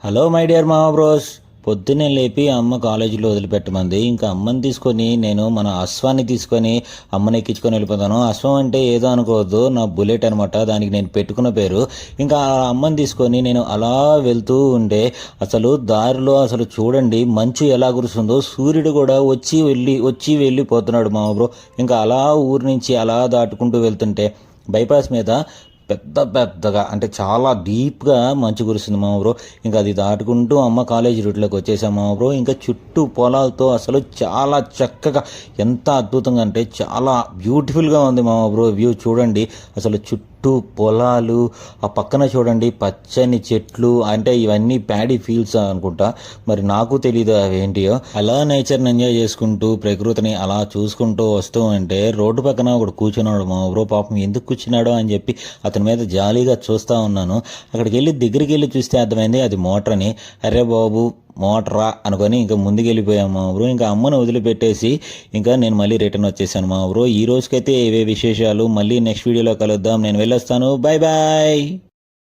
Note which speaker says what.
Speaker 1: Hello my dear మామ bros. పొద్దున్నే లేపి అమ్మ కాలేజీలో వదిలిపెట్టమంది. ఇంకా అమ్మని తీసుకొని నేను మన అశ్వాన్ని తీసుకొని అమ్మని ఎక్కించుకొని వెళ్ళిపోతాను. అశ్వం అంటే ఏదో అనుకోవద్దు, నా బుల్లెట్ అనమాట, దానికి నేను పెట్టుకున్న పేరు. ఇంకా ఆ అమ్మని తీసుకొని నేను అలా వెళ్తూ ఉంటే అసలు దారిలో అసలు చూడండి మంచు ఎలా కురుస్తుందో, సూర్యుడు కూడా వచ్చి వెళ్ళిపోతున్నాడు మామ బ్రో. ఇంకా అలా ఊరి నుంచి అలా దాటుకుంటూ వెళ్తుంటే బైపాస్ మీద పెద్దగా అంటే చాలా డీప్గా మంచు కురుస్తుంది మామ బ్రో. ఇంకా అది దాటుకుంటూ అమ్మ కాలేజీ రూట్లోకి వచ్చేసాం మామ బ్రో. ఇంకా చుట్టూ పొలాలతో అసలు చాలా చక్కగా, ఎంత అద్భుతంగా అంటే చాలా బ్యూటిఫుల్గా ఉంది మామ బ్రో. వ్యూ చూడండి, అసలు చుట్టూ పొలాలు, ఆ పక్కన చూడండి పచ్చని చెట్లు, అంటే ఇవన్నీ ప్యాడీ ఫీల్డ్స్ అనుకుంటా, మరి నాకు తెలీదు అవేంటియో. అలా నేచర్ని ఎంజాయ్ చేసుకుంటూ ప్రకృతిని అలా చూసుకుంటూ వస్తూ ఉంటే రోడ్డు పక్కన ఒకడు కూర్చున్నాడు మా బ్రో. పాపం ఎందుకు కూర్చున్నాడో అని చెప్పి అతని మీద జాలీగా చూస్తూ ఉన్నాను. అక్కడికి వెళ్ళి దగ్గరికి వెళ్ళి చూస్తే అర్థమైంది అది మోటార్ అని. అరే బాబు మోటరా అనుకొని ఇంకా ముందుకు వెళ్ళిపోయాము మా బ్రో. ఇంకా అమ్మను వదిలిపెట్టేసి ఇంకా నేను మళ్ళీ రిటర్న్ వచ్చేసాను మా బ్రో. ఈ రోజుకైతే ఇవే విశేషాలు. మళ్ళీ నెక్స్ట్ వీడియోలో కలుద్దాం. నేను వెళ్ళొస్తాను. Bye bye.